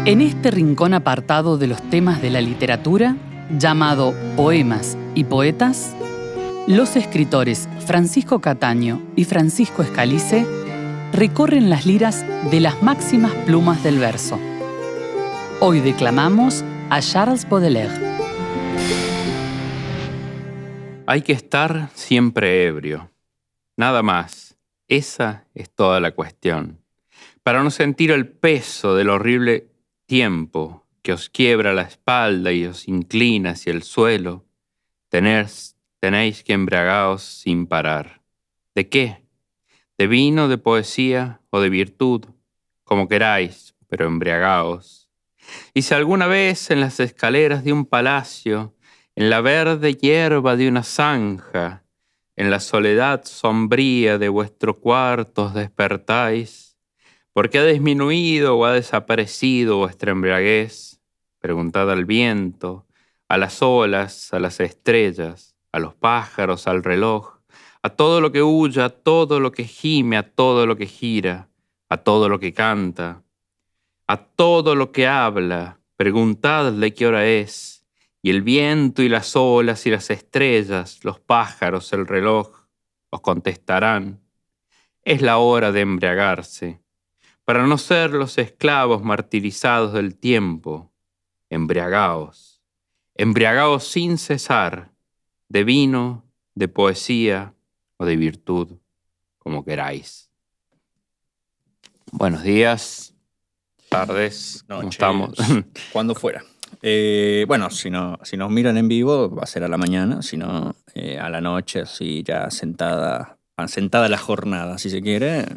En este rincón apartado de los temas de la literatura, llamado Poemas y Poetas, los escritores Francisco Cataño y Francisco Escalice recorren las liras de las máximas plumas del verso. Hoy declamamos a Charles Baudelaire. Hay que estar siempre ebrio. Nada más. Esa es toda la cuestión. Para no sentir el peso del horrible tiempo que os quiebra la espalda y os inclina hacia el suelo, tenéis que embriagaos sin parar. ¿De qué? ¿De vino, de poesía o de virtud? Como queráis, pero embriagaos. Y si alguna vez en las escaleras de un palacio, en la verde hierba de una zanja, en la soledad sombría de vuestro cuarto os despertáis, ¿por qué ha disminuido o ha desaparecido vuestra embriaguez? Preguntad al viento, a las olas, a las estrellas, a los pájaros, al reloj, a todo lo que huye, a todo lo que gime, a todo lo que gira, a todo lo que canta, a todo lo que habla. Preguntadle qué hora es, y el viento y las olas y las estrellas, los pájaros, el reloj, os contestarán. Es la hora de embriagarse, para no ser los esclavos martirizados del tiempo. Embriagaos, embriagaos sin cesar, de vino, de poesía o de virtud, como queráis. Buenos días, tardes, ¿cómo estamos? Cuando fuera. Bueno, si nos miran en vivo va a ser a la mañana, si no a la noche, así ya sentada la jornada, si se quiere.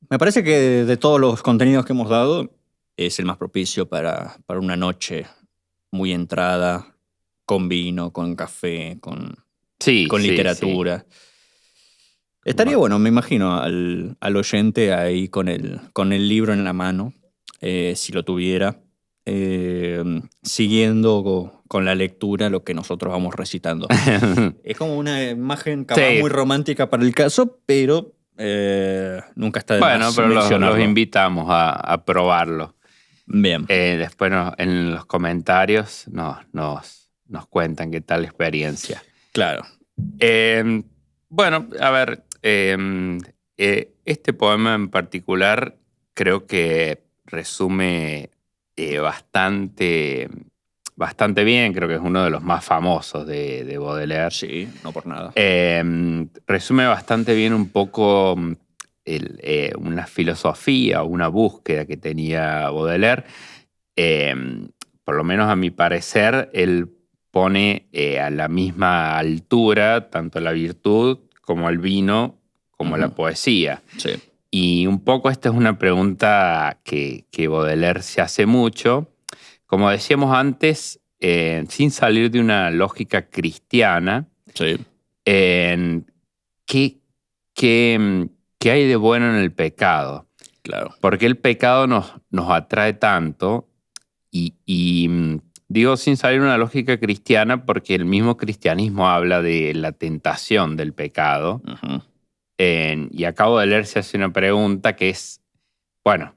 Me parece que de todos los contenidos que hemos dado es el más propicio para una noche muy entrada, con vino, con café, con literatura. Sí. Estaría bueno, me imagino, al oyente ahí con el libro en la mano, si lo tuviera, siguiendo con la lectura lo que nosotros vamos recitando. Es como una imagen capaz muy romántica para el caso, pero nunca está de más pero mencionarlo. los invitamos a probarlo. Bien. Después en los comentarios nos cuentan qué tal la experiencia. Claro. Bueno, a ver, este poema en particular creo que resume bastante bien, creo que es uno de los más famosos de Baudelaire. Sí, no por nada. Resume bastante bien un poco una filosofía o una búsqueda que tenía Baudelaire. Por lo menos a mi parecer, él pone a la misma altura tanto la virtud como el vino, como la poesía. Sí. Y un poco esta es una pregunta que Baudelaire se hace mucho. Como decíamos antes, sin salir de una lógica cristiana, sí. ¿Qué hay de bueno en el pecado? Claro. Porque el pecado nos atrae tanto y digo sin salir de una lógica cristiana porque el mismo cristianismo habla de la tentación del pecado. Uh-huh. Y acabo de leer, se hace una pregunta que es, bueno,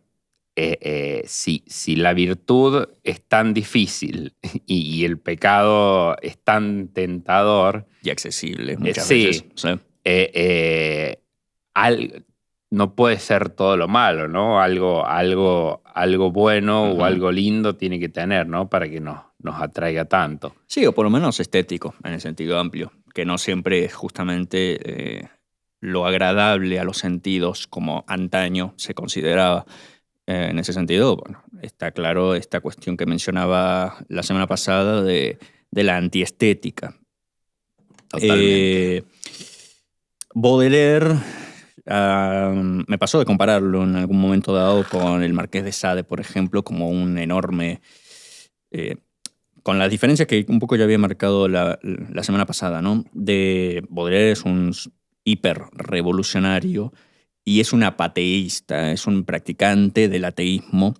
si la virtud es tan difícil y el pecado es tan tentador y accesible muchas veces. Sí. No puede ser todo lo malo, ¿no? Algo bueno o algo lindo tiene que tener, ¿no? Para que nos atraiga tanto. Sí, o por lo menos estético, en el sentido amplio, que no siempre es justamente lo agradable a los sentidos como antaño se consideraba. En ese sentido, bueno, está claro esta cuestión que mencionaba la semana pasada de la antiestética. Totalmente. Baudelaire, me pasó de compararlo en algún momento dado con el Marqués de Sade, por ejemplo, como un enorme... con la diferencia que un poco ya había marcado la semana pasada, ¿no? Baudelaire es un hiper revolucionario y es un apateísta, es un practicante del ateísmo.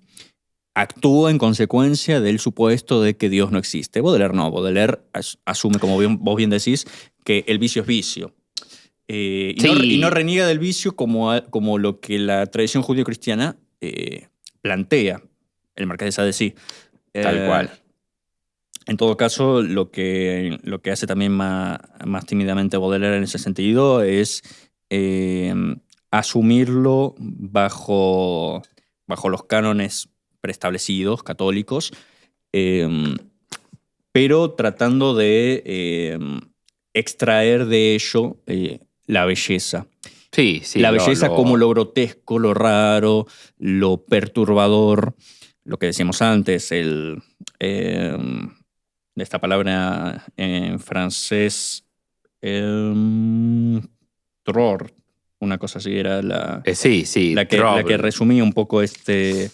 Actúa en consecuencia del supuesto de que Dios no existe. Baudelaire no. Baudelaire asume, como vos bien decís, que el vicio es vicio. Y no reniega del vicio como lo que la tradición judío-cristiana plantea. El Marqués de Sade, sí. Tal cual. En todo caso, lo que hace también más tímidamente Baudelaire en ese sentido es asumirlo bajo los cánones preestablecidos, católicos, pero tratando de extraer de ello la belleza. Sí, La belleza como lo grotesco, lo raro, lo perturbador, lo que decíamos antes, de esta palabra en francés, trop, una cosa así era sí, la que resumía un poco sí.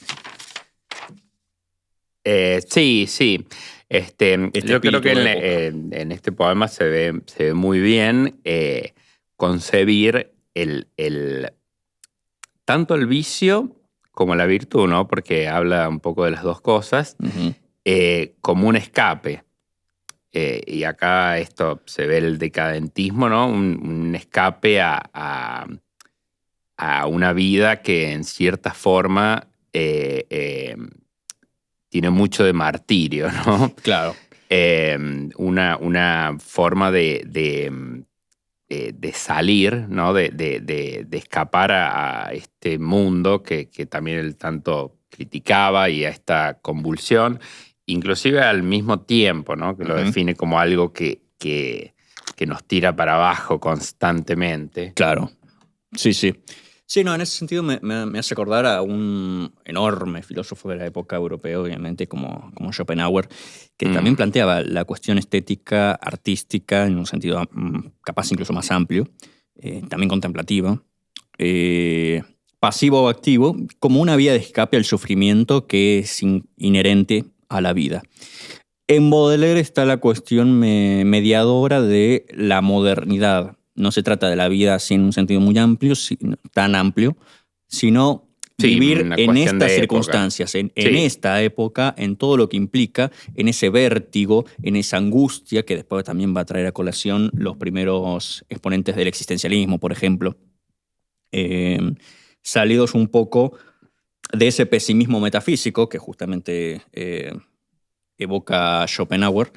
Yo creo que en este poema se ve muy bien concebir tanto el vicio como la virtud, ¿no? Porque habla un poco de las dos cosas, como un escape. Y acá esto se ve el decadentismo, ¿no? Un escape a una vida que en cierta forma tiene mucho de martirio, ¿no? Claro. Una forma de salir, ¿no? De escapar a este mundo que también él tanto criticaba y a esta convulsión, inclusive al mismo tiempo, ¿no? Que lo define como algo que nos tira para abajo constantemente. Claro, sí. Sí, no, en ese sentido me hace acordar a un enorme filósofo de la época europeo, obviamente, como Schopenhauer, que también planteaba la cuestión estética, artística, en un sentido capaz incluso más amplio, también contemplativa, pasivo o activo, como una vía de escape al sufrimiento que es inherente a la vida. En Baudelaire está la cuestión mediadora de la modernidad. No se trata de la vida así en un sentido muy amplio, tan amplio, sino vivir en estas circunstancias, en esta época, en todo lo que implica, en ese vértigo, en esa angustia que después también va a traer a colación los primeros exponentes del existencialismo, por ejemplo, salidos un poco de ese pesimismo metafísico que justamente evoca Schopenhauer,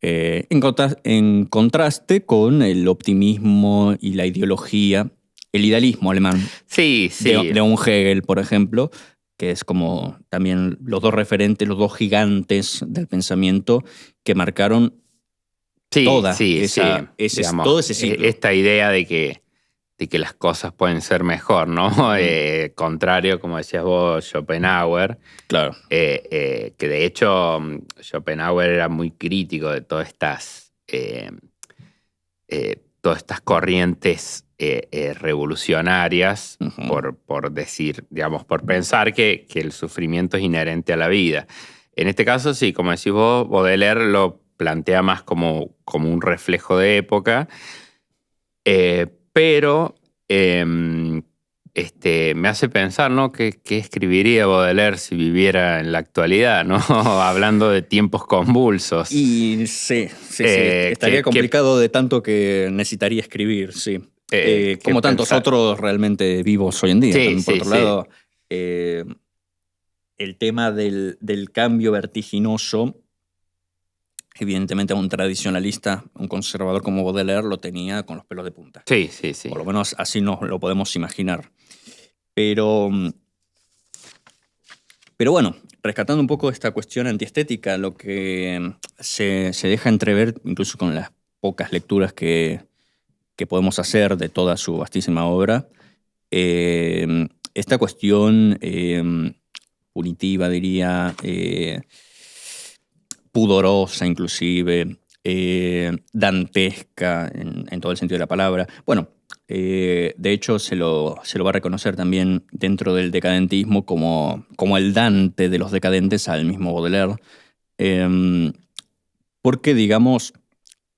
en contraste con el optimismo y la ideología, el idealismo alemán. Sí. De un Hegel, por ejemplo, que es como también los dos referentes, los dos gigantes del pensamiento que marcaron todo ese ciclo. Esta idea de que las cosas pueden ser mejor, ¿no? Contrario, como decías vos, Schopenhauer. Claro. Que de hecho Schopenhauer era muy crítico de todas estas corrientes revolucionarias, por decir, digamos, por pensar que el sufrimiento es inherente a la vida. En este caso, sí, como decís vos, Baudelaire lo plantea más como un reflejo de época, pero me hace pensar, ¿no? ¿Qué escribiría Baudelaire si viviera en la actualidad, ¿no? Hablando de tiempos convulsos. Y sí. Estaría complicado de tanto que necesitaría escribir, sí. Como tantos otros realmente vivos hoy en día. También, por otro lado, el tema del cambio vertiginoso, evidentemente a un tradicionalista, un conservador como Baudelaire lo tenía con los pelos de punta. Sí. Por lo menos así nos lo podemos imaginar. Pero bueno, rescatando un poco esta cuestión antiestética, lo que se deja entrever, incluso con las pocas lecturas que podemos hacer de toda su vastísima obra, esta cuestión punitiva, diría, pudorosa inclusive, dantesca en todo el sentido de la palabra. Bueno, de hecho se lo va a reconocer también dentro del decadentismo como el Dante de los decadentes al mismo Baudelaire, porque, digamos,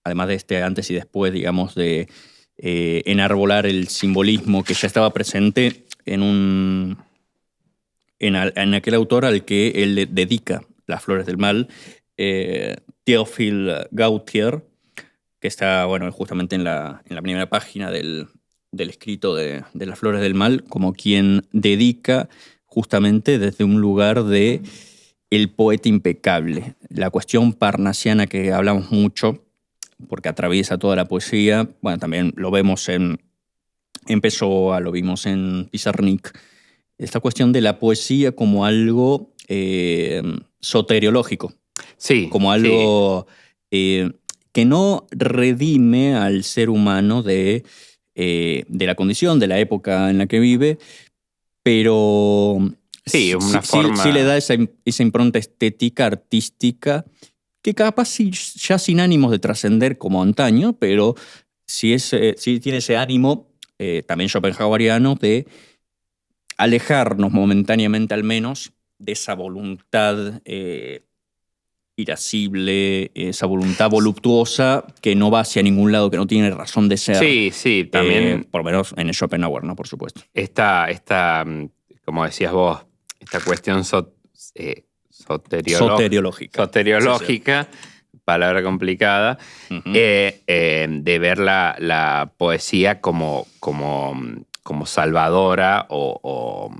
además de este antes y después, digamos, de enarbolar el simbolismo que ya estaba presente en aquel autor al que él le dedica Las Flores del Mal, Théophile Gautier, que está, bueno, justamente en la primera página del escrito de Las Flores del Mal, como quien dedica justamente desde un lugar de el poeta impecable. La cuestión parnasiana que hablamos mucho, porque atraviesa toda la poesía, bueno, también lo vemos en Pessoa, lo vimos en Pizarnik, esta cuestión de la poesía como algo soteriológico, Sí, como algo que no redime al ser humano de la condición, de la época en la que vive, pero sí, una forma... sí le da esa impronta estética, artística, que capaz ya sin ánimos de trascender como antaño, pero sí tiene ese ánimo, también schopenhaueriano, de alejarnos momentáneamente al menos de esa voluntad irascible, esa voluntad voluptuosa que no va hacia ningún lado, que no tiene razón de ser. Sí, también por lo menos en el Schopenhauer, ¿no? Por supuesto. esta, como decías vos, esta cuestión soteriológica, sí. Palabra complicada, Uh-huh. de ver la poesía como salvadora o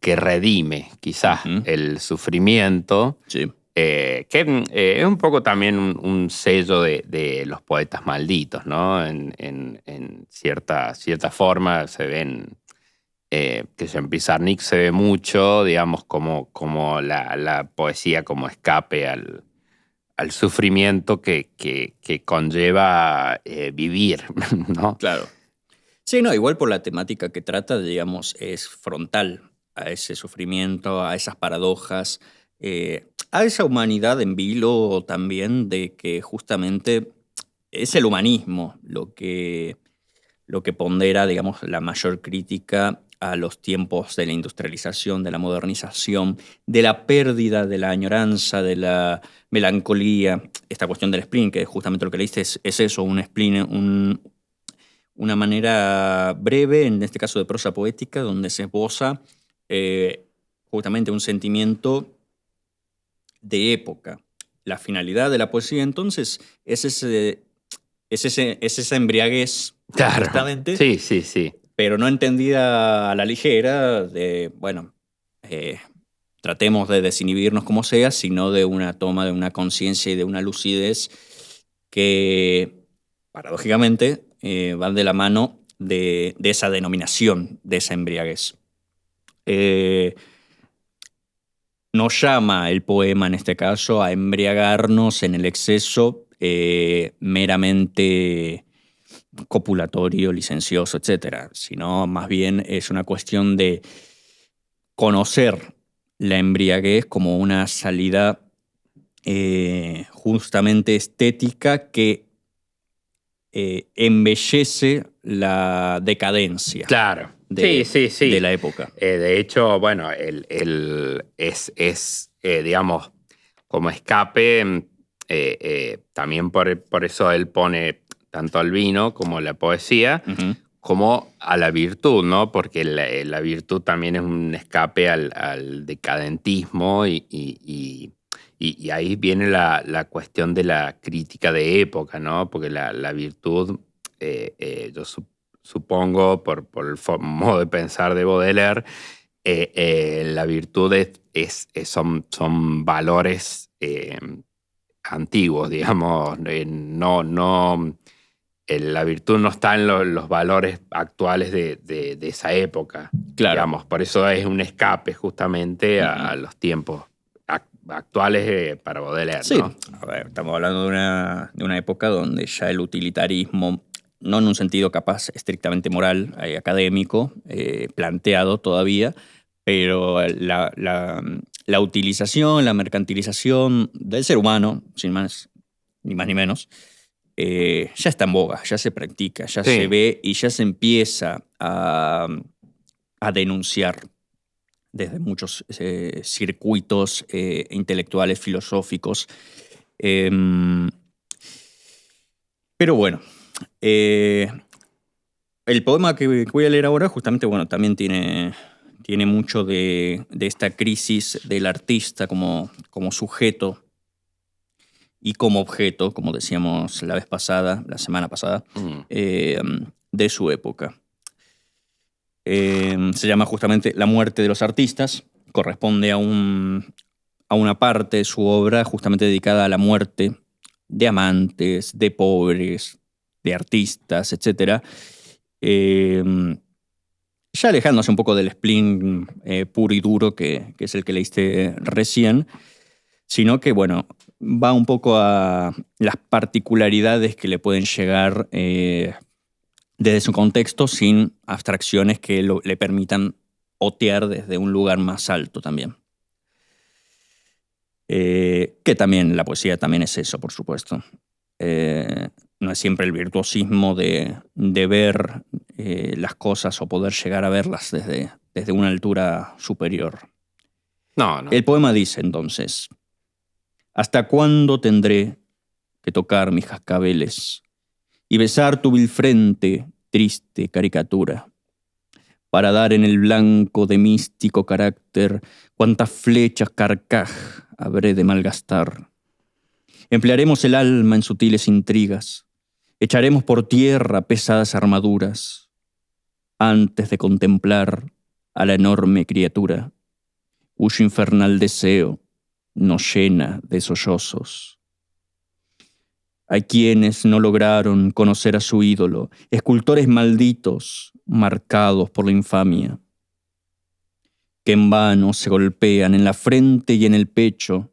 que redime quizás Uh-huh. el sufrimiento. Sí. Que es un poco también un sello de los poetas malditos, ¿no? En cierta forma se ven, que en Pizarnik se ve mucho, digamos, como la poesía como escape al sufrimiento que conlleva vivir, ¿no? Claro. Sí, no, igual por la temática que trata, digamos, es frontal a ese sufrimiento, a esas paradojas, a esa humanidad en vilo también de que justamente es el humanismo lo que pondera, digamos, la mayor crítica a los tiempos de la industrialización, de la modernización, de la pérdida, de la añoranza, de la melancolía. Esta cuestión del spleen, que justamente lo que leíste es eso, un spleen, una manera breve, en este caso de prosa poética, donde se esboza justamente un sentimiento de época. La finalidad de la poesía, entonces, es esa embriaguez, Claro. justamente, Sí. pero no entendida a la ligera, de, bueno, tratemos de desinhibirnos como sea, sino de una toma de una conciencia y de una lucidez que, paradójicamente, van de la mano de esa denominación, de esa embriaguez. Nos llama el poema, en este caso, a embriagarnos en el exceso meramente copulatorio, licencioso, etc. Sino más bien es una cuestión de conocer la embriaguez como una salida justamente estética que embellece la decadencia. Claro. Sí. Sí. De la época. De hecho, bueno, digamos, como escape, también por eso él pone tanto al vino como a la poesía, Uh-huh. como a la virtud, ¿no? Porque la virtud también es un escape al decadentismo y ahí viene la cuestión de la crítica de época, ¿no? Porque la virtud, yo supongo, por el modo de pensar de Baudelaire, la virtud son valores antiguos, digamos. La virtud no está en los valores actuales de esa época. Claro. Digamos. Por eso es un escape justamente a los tiempos actuales para Baudelaire. Sí, ¿no? a ver, estamos hablando de una época donde ya el utilitarismo, no en un sentido capaz estrictamente moral, académico, planteado todavía, pero la utilización, la mercantilización del ser humano, sin más ni menos, ya está en boga, ya se practica, ya se ve y ya se empieza a denunciar desde muchos circuitos intelectuales, filosóficos. Pero bueno, el poema que voy a leer ahora justamente, bueno, también tiene mucho de esta crisis del artista como sujeto y como objeto, como decíamos la semana pasada, de su época. Se llama justamente La muerte de los artistas, corresponde a un a una parte de su obra justamente dedicada a la muerte de amantes, de pobres, de artistas, etc. Ya alejándose un poco del spleen puro y duro que es el que leíste recién, sino que, bueno, va un poco a las particularidades que le pueden llegar desde su contexto sin abstracciones que le permitan otear desde un lugar más alto también. Que también la poesía también es eso, por supuesto. No es siempre el virtuosismo de ver las cosas o poder llegar a verlas desde una altura superior. No. El poema dice entonces: ¿hasta cuándo tendré que tocar mis cascabeles y besar tu vil frente, triste caricatura, para dar en el blanco de místico carácter cuantas flechas carcaj habré de malgastar? Emplearemos el alma en sutiles intrigas, echaremos por tierra pesadas armaduras, antes de contemplar a la enorme criatura, cuyo infernal deseo nos llena de sollozos. Hay quienes no lograron conocer a su ídolo, escultores malditos, marcados por la infamia, que en vano se golpean en la frente y en el pecho,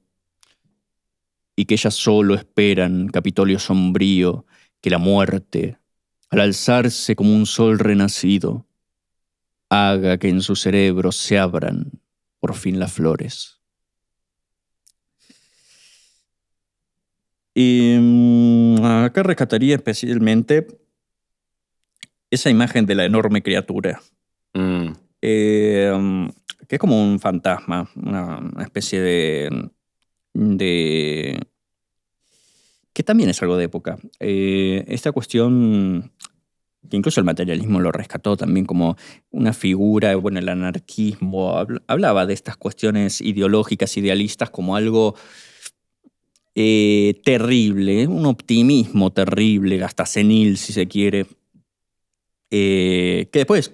y que ya solo esperan, Capitolio sombrío, que la muerte, al alzarse como un sol renacido, haga que en su cerebro se abran por fin las flores. Y acá rescataría especialmente esa imagen de la enorme criatura, que es como un fantasma, una especie de que también es algo de época. Esta cuestión que incluso el materialismo lo rescató también como una figura, bueno, el anarquismo hablaba de estas cuestiones ideológicas, idealistas, como algo terrible, un optimismo terrible, hasta senil si se quiere, que después,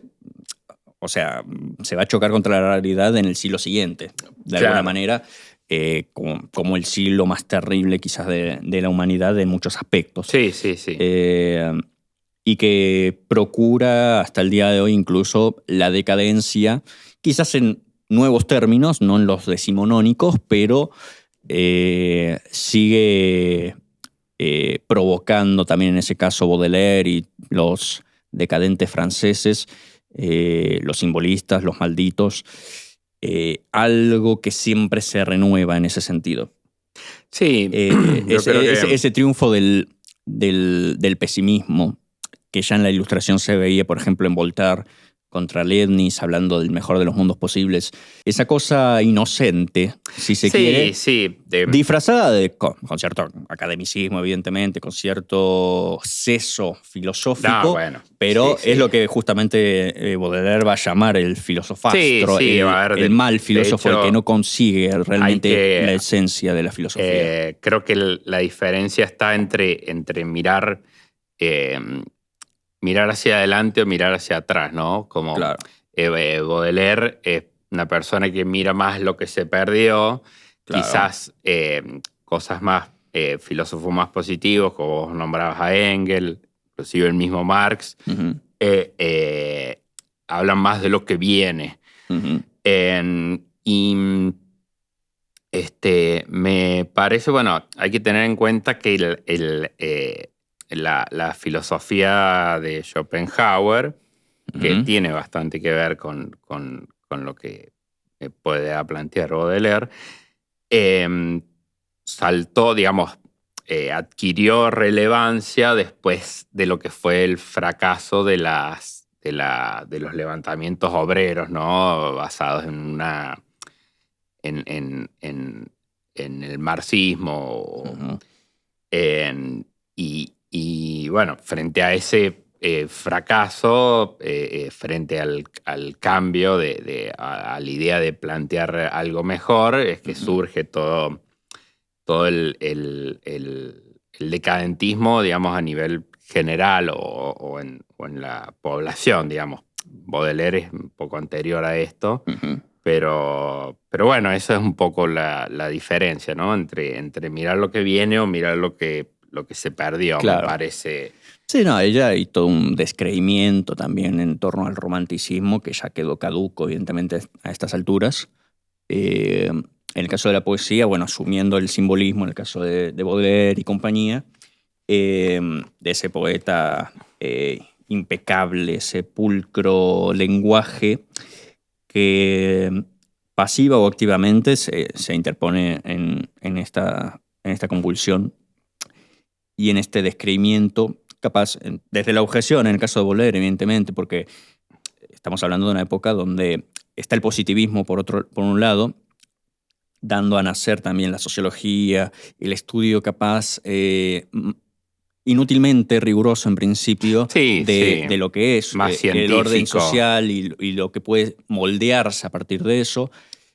o sea, se va a chocar contra la realidad en el siglo siguiente, de alguna manera, como el siglo más terrible quizás de la humanidad en muchos aspectos. Sí. Y que procura hasta el día de hoy incluso la decadencia, quizás en nuevos términos, no en los decimonónicos, pero sigue provocando también en ese caso Baudelaire y los decadentes franceses, los simbolistas, los malditos, algo que siempre se renueva en ese sentido. Sí, ese triunfo del pesimismo, que ya en la Ilustración se veía, por ejemplo, en Voltaire contra Leibniz, hablando del mejor de los mundos posibles. Esa cosa inocente, si se quiere, disfrazada con cierto academicismo, evidentemente, con cierto seso filosófico, pero es lo que justamente Baudelaire va a llamar el filosofastro, el mal filósofo, el que no consigue realmente la esencia de la filosofía. Creo que la diferencia está entre mirar hacia adelante o mirar hacia atrás, ¿no? Como claro. Baudelaire es una persona que mira más lo que se perdió, claro. Quizás cosas más, filósofos más positivos, como vos nombrabas a Engels, inclusive el mismo Marx, hablan más de lo que viene. Y me parece, bueno, hay que tener en cuenta que la filosofía de Schopenhauer, que tiene bastante que ver con lo que puede plantear Baudelaire, saltó, digamos, adquirió relevancia después de lo que fue el fracaso de los levantamientos obreros, ¿no? Basados en el marxismo. Y bueno, frente a ese fracaso, frente al cambio a la idea de plantear algo mejor, es que surge todo el decadentismo, digamos, a nivel general o en la población, digamos. Baudelaire es un poco anterior a esto, Pero bueno, esa es un poco la diferencia, ¿no? Entre mirar lo que viene o mirar lo que se perdió, Claro. me parece. Sí, no, ella hay todo un descreimiento también en torno al romanticismo que ya quedó caduco, evidentemente, a estas alturas. En el caso de la poesía, bueno, asumiendo el simbolismo, en el caso de Baudelaire y compañía, de ese poeta impecable, ese pulcro lenguaje que pasiva o activamente se interpone en esta convulsión y en este descreimiento, capaz, desde la objeción, en el caso de Baudelaire, evidentemente, porque estamos hablando de una época donde está el positivismo por un lado, dando a nacer también la sociología, el estudio capaz inútilmente riguroso en principio Sí, de lo que es más el orden científico. social y lo que puede moldearse a partir de eso.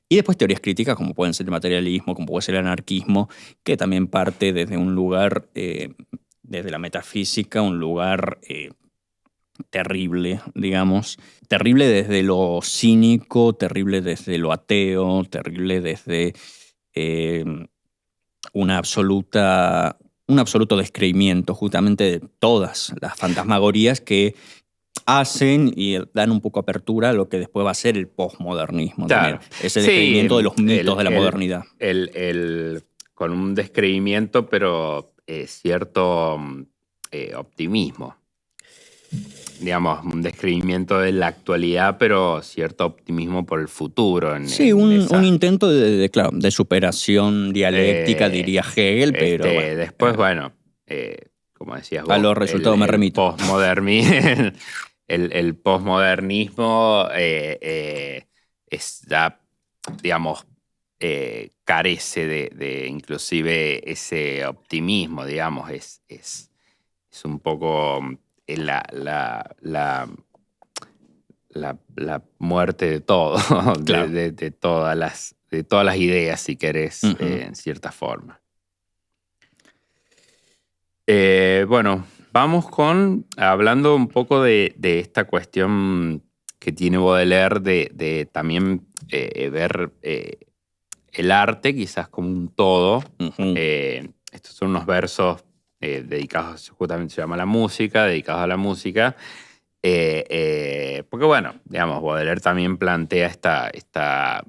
Y después teorías críticas como pueden ser el materialismo, como puede ser el anarquismo, que también parte desde un lugar, desde la metafísica, un lugar terrible, digamos. Terrible desde lo cínico, terrible desde lo ateo, terrible desde un absoluto descreimiento justamente de todas las fantasmagorías que hacen y dan un poco apertura a lo que después va a ser el posmodernismo. Claro. También. Ese descreimiento de los mitos de la modernidad. Con un descreimiento, pero cierto optimismo. Digamos, un descreimiento de la actualidad, pero cierto optimismo por el futuro. Sí, un intento de superación dialéctica, diría Hegel, pero bueno, después, como decías vos, a los resultados me remito. El posmodernismo es ya, digamos, carece de inclusive ese optimismo, digamos, es un poco la muerte de todo, Claro. de todas las ideas, si querés, en cierta forma. Bueno, vamos hablando un poco de esta cuestión que tiene Baudelaire de también ver el arte quizás como un todo. Estos son unos versos dedicados, justamente se llama la música, dedicados a la música. Porque bueno, digamos, Baudelaire también plantea esta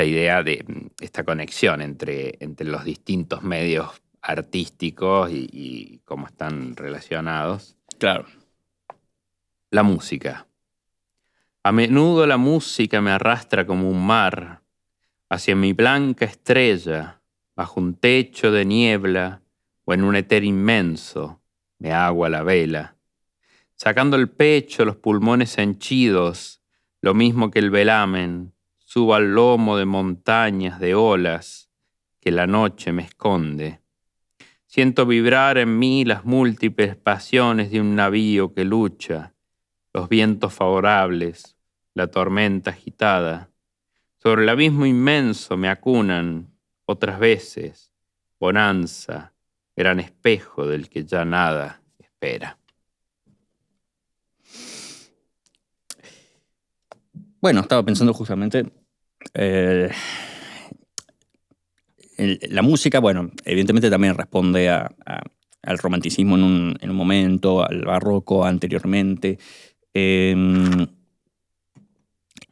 idea de esta conexión entre los distintos medios artísticos y cómo están relacionados. Claro. La música. A menudo la música me arrastra como un mar hacia mi blanca estrella, bajo un techo de niebla o en un éter inmenso, me agua la vela. Sacando el pecho, los pulmones henchidos, lo mismo que el velamen, subo al lomo de montañas, de olas, que la noche me esconde. Siento vibrar en mí las múltiples pasiones de un navío que lucha, los vientos favorables, la tormenta agitada. Sobre el abismo inmenso me acunan, otras veces, bonanza, gran espejo del que ya nada espera. Bueno, estaba pensando justamente la música, bueno, evidentemente también responde al romanticismo en un momento, al barroco anteriormente.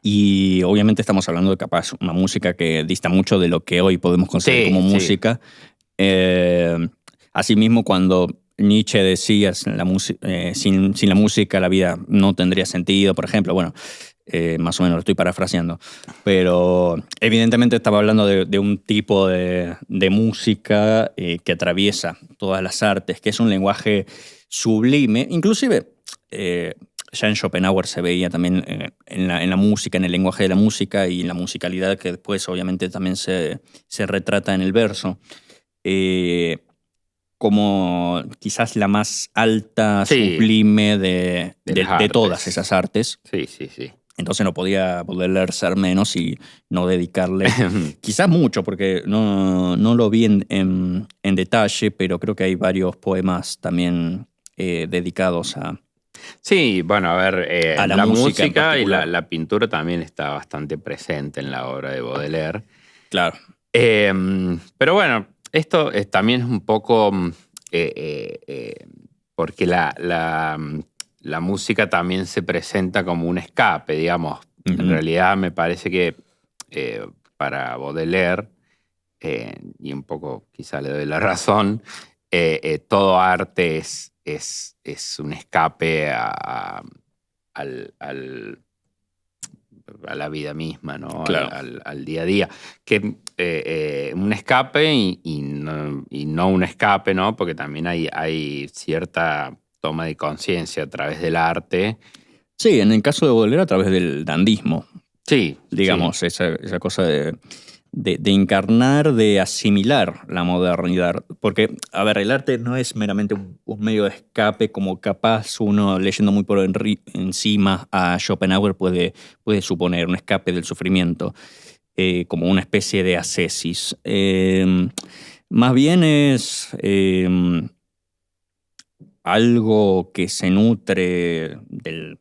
Y obviamente estamos hablando de capaz una música que dista mucho de lo que hoy podemos considerar como música. Asimismo, cuando Nietzsche decía sin la música la vida no tendría sentido, por ejemplo, bueno, más o menos lo estoy parafraseando, pero evidentemente estaba hablando de un tipo de música que atraviesa todas las artes, que es un lenguaje sublime, inclusive ya en Schopenhauer se veía también en la música, en el lenguaje de la música y en la musicalidad que después obviamente también se retrata en el verso, como quizás la más alta, sublime de todas esas artes. Sí. Entonces no podía Baudelaire ser menos y no dedicarle quizás mucho, porque no lo vi en detalle, pero creo que hay varios poemas también dedicados a Sí, bueno, a ver, A la la música en música y particular. la pintura también está bastante presente en la obra de Baudelaire. Claro. Pero bueno, esto también es un poco porque la música también se presenta como un escape, digamos. En realidad me parece que para Baudelaire, y un poco quizá le doy la razón, todo arte es un escape al a la vida misma, ¿no? Claro. Al día a día. Que un escape y no un escape, ¿no? Porque también hay cierta toma de conciencia a través del arte. Sí, en el caso de Baudelaire a través del dandismo, Sí, digamos, sí. esa cosa de encarnar, de asimilar la modernidad. Porque, a ver, el arte no es meramente un medio de escape como capaz uno leyendo muy por encima a Schopenhauer puede suponer, un escape del sufrimiento, como una especie de ascesis. Más bien es algo que se nutre de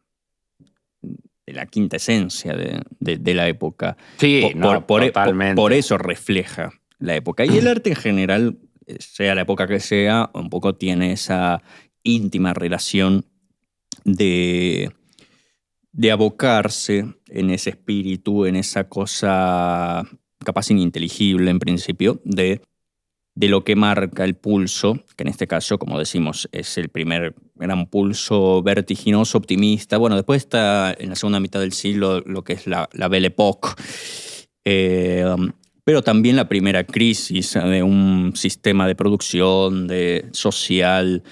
la quinta esencia de la época. Sí, no, totalmente. Por eso refleja la época. Y el arte en general, sea la época que sea, un poco tiene esa íntima relación de, de abocarse en ese espíritu, en esa cosa capaz ininteligible en principio, de lo que marca el pulso, que en este caso, como decimos, es el primer gran pulso vertiginoso, optimista. Bueno, después está en la segunda mitad del siglo lo que es la Belle Époque, pero también la primera crisis de un sistema de producción social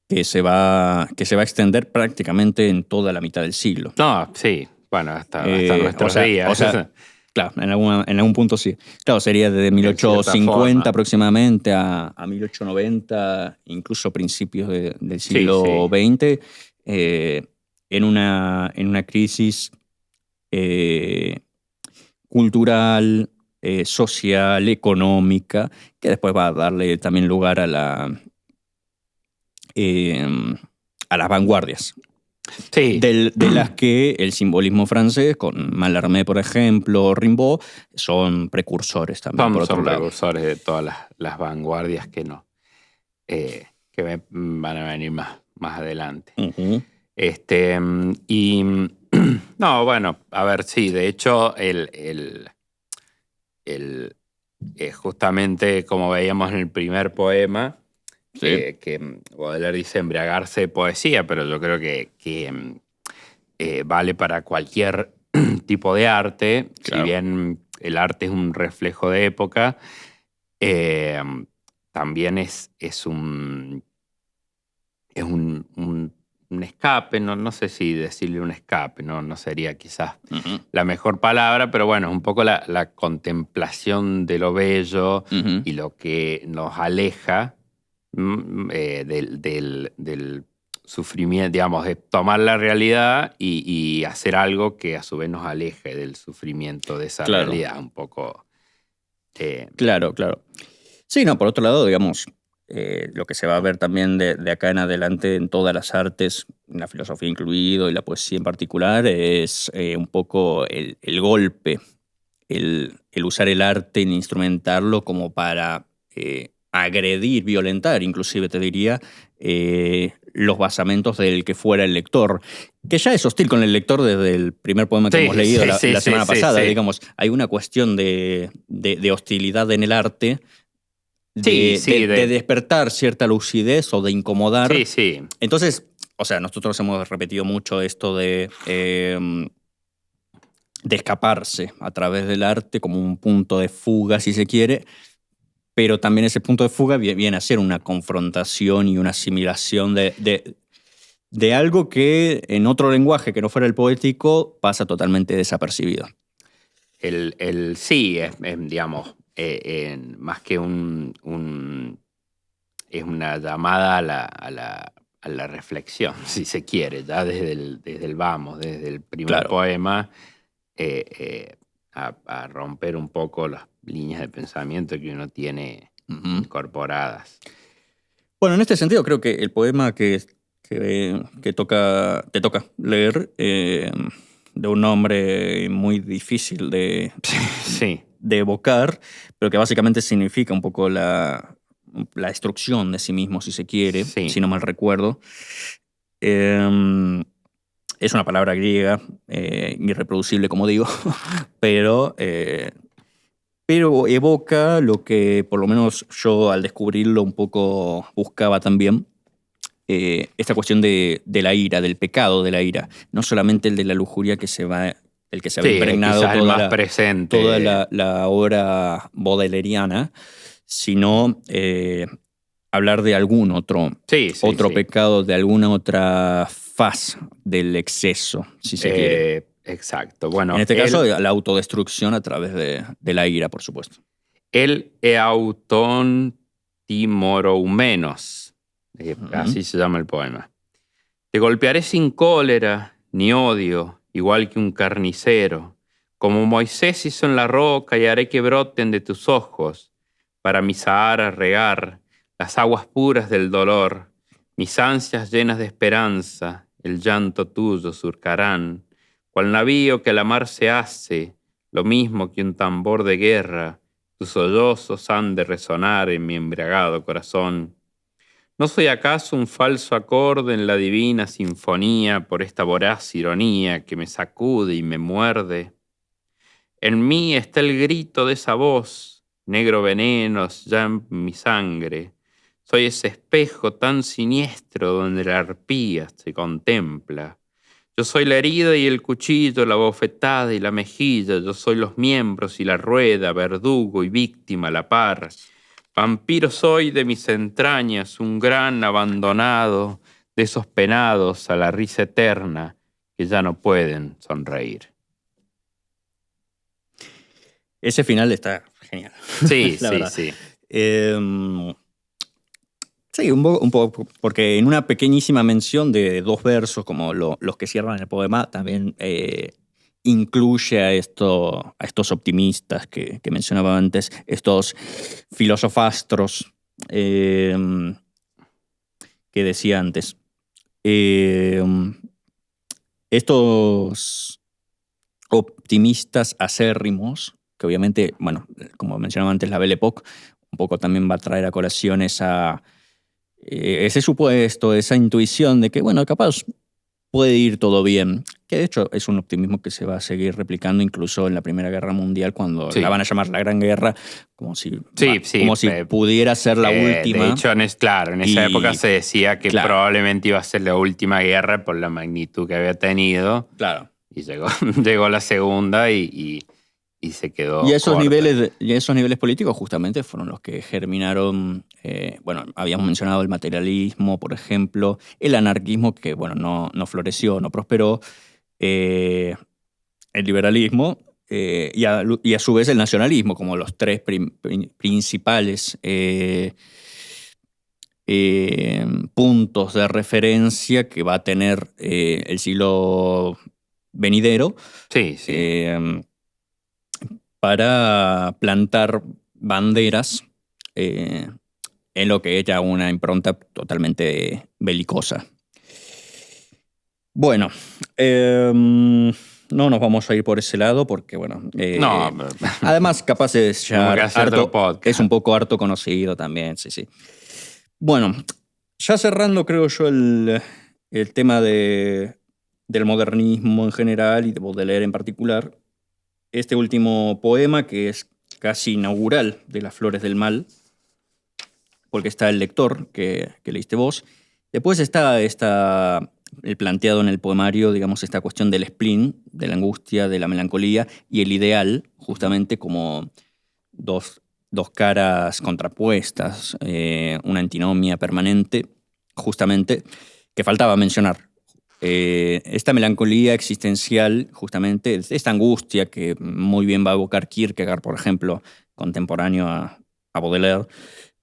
que se va a extender prácticamente en toda la mitad del siglo. No, sí. Bueno, hasta nuestros días. Claro, en algún punto sí. Claro, sería desde En cierta 1850 forma. aproximadamente a 1890, incluso principios del Sí, siglo sí. XX, en una crisis eh, cultural, social, económica, que después va a darle también lugar eh, a las vanguardias. Sí. De las que el simbolismo francés, con Mallarmé, por ejemplo, Rimbaud, son precursores también, por otro Son lado. precursores de todas las vanguardias que no, van a venir más adelante. Uh-huh. No, bueno, a ver, sí, de hecho, justamente como veíamos en el primer poema, Sí. que Baudelaire dice embriagarse de poesía, pero yo creo que vale para cualquier tipo de arte, si Claro. bien el arte es un reflejo de época, eh, también es un escape, no sé si decirle un escape, no sería quizás Uh-huh. la mejor palabra, pero bueno, es un poco la contemplación de lo bello Uh-huh. y lo que nos aleja del sufrimiento, digamos, de tomar la realidad y hacer algo que a su vez nos aleje del sufrimiento de esa Claro. realidad, un poco. Claro. Sí, no, por otro lado, digamos, lo que se va a ver también de acá en adelante en todas las artes, en la filosofía incluido y la poesía en particular, es un poco el golpe, el usar el arte, en instrumentarlo como para agredir, violentar, inclusive te diría, los basamentos del que fuera el lector, que ya es hostil con el lector desde el primer poema que hemos leído la semana pasada. Sí. Digamos, hay una cuestión de hostilidad en el arte, de despertar cierta lucidez o de incomodar. Sí. Entonces, o sea, nosotros hemos repetido mucho esto de escaparse a través del arte como un punto de fuga, si se quiere, pero también ese punto de fuga viene a ser una confrontación y una asimilación de algo que en otro lenguaje que no fuera el poético pasa totalmente desapercibido. Sí, digamos, más que es una llamada a la reflexión, si se quiere, ya desde el vamos, desde el primer poema, a romper un poco las líneas de pensamiento que uno tiene incorporadas. Bueno, en este sentido creo que el poema que te toca leer, de un nombre muy difícil Sí. de evocar, pero que básicamente significa un poco la destrucción de sí mismo, si se quiere, Sí. si no mal recuerdo. Es una palabra griega, irreproducible, como digo, pero evoca lo que por lo menos yo al descubrirlo un poco buscaba también, esta cuestión de la ira, del pecado de la ira. No solamente el de la lujuria el que se había Sí, impregnado quizás el toda más presente. toda la obra baudeleriana, sino hablar de algún otro Sí. pecado, de alguna otra faz del exceso, si se quiere. Exacto. Bueno, En este caso, la autodestrucción a través de la ira, por supuesto. el eauton timoroumenos, así se llama el poema. Te golpearé sin cólera ni odio, igual que un carnicero, como Moisés hizo en la roca, y haré que broten de tus ojos, para mi Sahara regar las aguas puras del dolor. Mis ansias llenas de esperanza, el llanto tuyo surcarán, cual navío que a la mar se hace, lo mismo que un tambor de guerra. Tus sollozos han de resonar en mi embriagado corazón. ¿No soy acaso un falso acorde en la divina sinfonía por esta voraz ironía que me sacude y me muerde? En mí está el grito de esa voz, negro veneno ya en mi sangre. Soy ese espejo tan siniestro donde la arpía se contempla. Yo soy la herida y el cuchillo, la bofetada y la mejilla. Yo soy los miembros y la rueda, verdugo y víctima a la par. Vampiro soy de mis entrañas, un gran abandonado de esos penados a la risa eterna que ya no pueden sonreír. Ese final está genial. Sí, La sí, verdad. sí. Sí, un poco, porque en una pequeñísima mención de dos versos, como los que cierran el poema, también incluye a estos optimistas que mencionaba antes, estos filosofastros que decía antes. Estos optimistas acérrimos, que obviamente, bueno, como mencionaba antes, la Belle Époque un poco también va a traer a colación ese supuesto, esa intuición de que, bueno, capaz puede ir todo bien. Que de hecho es un optimismo que se va a seguir replicando incluso en la Primera Guerra Mundial, cuando Sí. la van a llamar la Gran Guerra, como si Sí, pudiera ser la última. De hecho, en esa época se decía que claro, probablemente iba a ser la última guerra por la magnitud que había tenido. claro. Y llegó la segunda y se quedó Y esos corta. niveles políticos justamente fueron los que germinaron, bueno, habíamos mencionado el materialismo, por ejemplo, el anarquismo, que bueno, no floreció, no prosperó, el liberalismo y a su vez el nacionalismo, como los tres principales puntos de referencia que va a tener el siglo venidero. Sí. Para plantar banderas en lo que es ya una impronta totalmente belicosa. Bueno, no nos vamos a ir por ese lado porque, bueno, No, además capaz es ya que hacer otro podcast. es un poco harto conocido también, sí. Bueno, ya cerrando creo yo el tema del modernismo en general y de Baudelaire en particular, este último poema que es casi inaugural de Las Flores del Mal, porque está el lector que leíste vos. Después está el planteado en el poemario, digamos, esta cuestión del spleen, de la angustia, de la melancolía y el ideal, justamente como dos caras contrapuestas, una antinomia permanente, justamente, que faltaba mencionar. Esta melancolía existencial, justamente, esta angustia que muy bien va a evocar Kierkegaard, por ejemplo, contemporáneo a Baudelaire,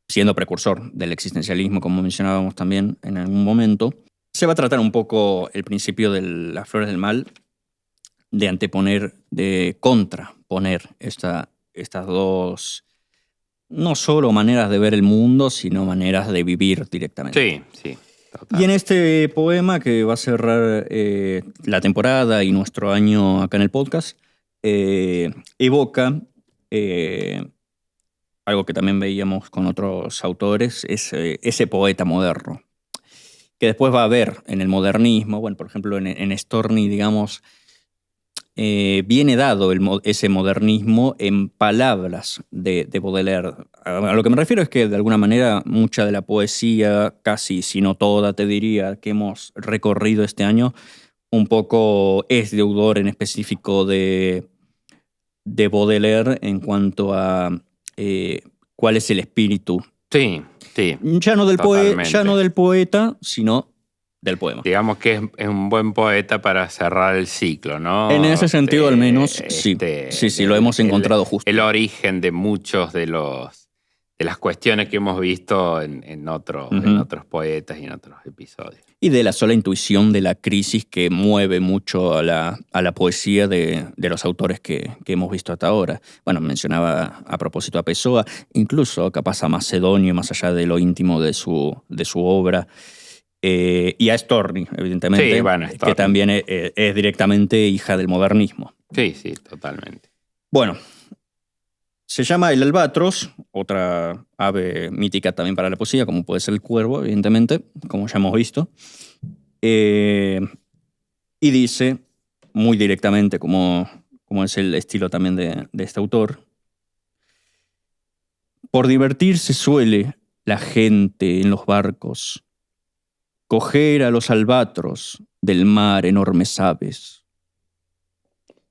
siendo precursor del existencialismo, como mencionábamos también en algún momento. Se va a tratar un poco el principio de Las Flores del Mal, de contraponer estas dos no solo maneras de ver el mundo, sino maneras de vivir directamente. Sí, total. Y en este poema que va a cerrar la temporada y nuestro año acá en el podcast, evoca algo que también veíamos con otros autores, es ese poeta moderno, que después va a haber en el modernismo. Bueno, por ejemplo, en Storni, digamos, viene dado ese modernismo en palabras de Baudelaire. A lo que me refiero es que, de alguna manera, mucha de la poesía, casi si no toda, te diría, que hemos recorrido este año, un poco es deudor en específico de Baudelaire en cuanto a cuál es el espíritu. Sí, Ya no totalmente. del poeta, sino del poema. Digamos que es un buen poeta para cerrar el ciclo, ¿no? En ese sentido, al menos, sí. Sí, lo hemos encontrado justo. El origen de muchos de las cuestiones que hemos visto en otros poetas y en otros episodios. Y de la sola intuición de la crisis que mueve mucho a la poesía de los autores que hemos visto hasta ahora. Bueno, mencionaba a propósito a Pessoa, incluso capaz a Macedonio, más allá de lo íntimo de su obra. Y a Storni, evidentemente, Sí, bueno, Storni, que también es directamente hija del modernismo. Sí, totalmente. Bueno, se llama el albatros, otra ave mítica también para la poesía, como puede ser el cuervo, evidentemente, como ya hemos visto. Y dice, muy directamente, como es el estilo también de este autor: por divertirse suele la gente en los barcos coger a los albatros del mar enormes aves,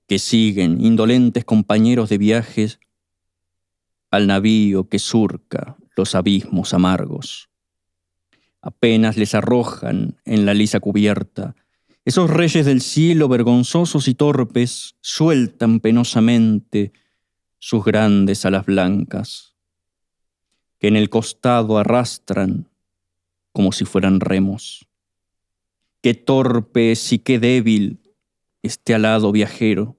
que siguen, indolentes compañeros de viajes, al navío que surca los abismos amargos. Apenas les arrojan en la lisa cubierta, esos reyes del cielo vergonzosos y torpes sueltan penosamente sus grandes alas blancas, que en el costado arrastran como si fueran remos. Qué torpe y qué débil este alado viajero,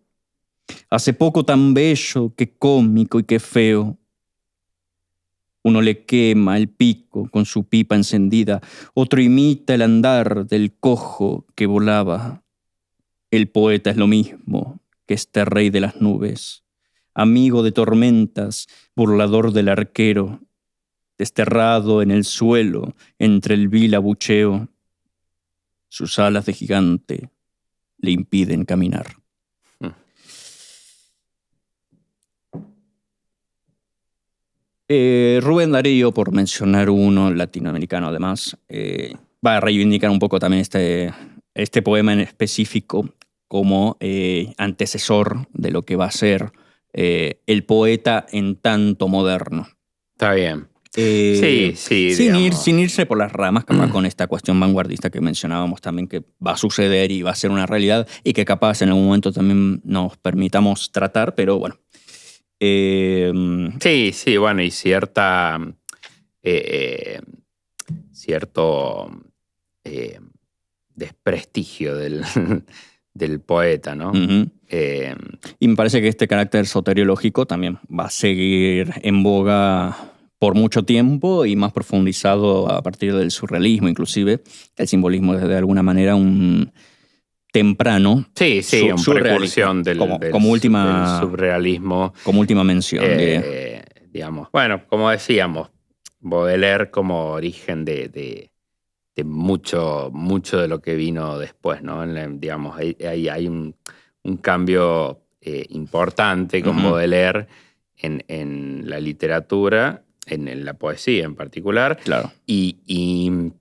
hace poco tan bello, qué cómico y qué feo. Uno le quema el pico con su pipa encendida, otro imita el andar del cojo que volaba. El poeta es lo mismo que este rey de las nubes, amigo de tormentas, burlador del arquero, desterrado en el suelo entre el vil abucheo. Sus alas de gigante le impiden caminar. Rubén Darío, por mencionar uno latinoamericano además, va a reivindicar un poco también este poema en específico como antecesor de lo que va a ser el poeta en tanto moderno. Está bien. Sí, digamos. sin irse por las ramas, capaz con esta cuestión vanguardista que mencionábamos también, que va a suceder y va a ser una realidad y que capaz en algún momento también nos permitamos tratar, pero bueno. Sí, bueno, y cierto desprestigio del poeta, ¿no? Uh-huh. Y me parece que este carácter soteriológico también va a seguir en boga por mucho tiempo y más profundizado a partir del surrealismo, inclusive. El simbolismo es de alguna manera un temprano. Sí, una precursión del surrealismo. Como última mención. Digamos. Bueno, como decíamos, Baudelaire como origen de mucho de lo que vino después, ¿no? Digamos, hay un cambio importante con Baudelaire en la literatura, en la poesía en particular, claro. y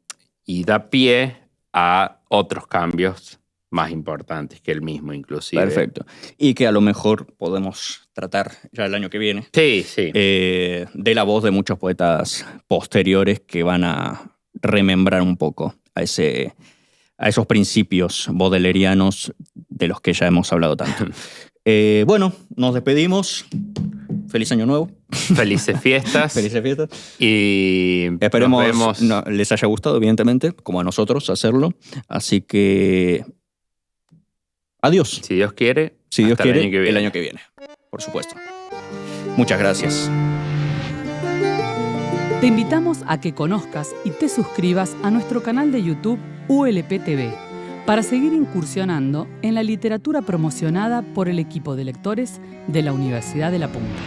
da pie a otros cambios más importantes que el mismo, inclusive. Perfecto. Y que a lo mejor podemos tratar ya el año que viene. Sí. De la voz de muchos poetas posteriores que van a remembrar un poco a esos principios baudelerianos de los que ya hemos hablado tanto. Bueno, nos despedimos. Feliz Año Nuevo. Felices fiestas. Felices fiestas. Y esperemos les haya gustado, evidentemente, como a nosotros hacerlo. Así que adiós. Si Dios quiere, el año que viene. Por supuesto. Muchas gracias. Te invitamos a que conozcas y te suscribas a nuestro canal de YouTube ULP-TV para seguir incursionando en la literatura promocionada por el equipo de lectores de la Universidad de La Punta.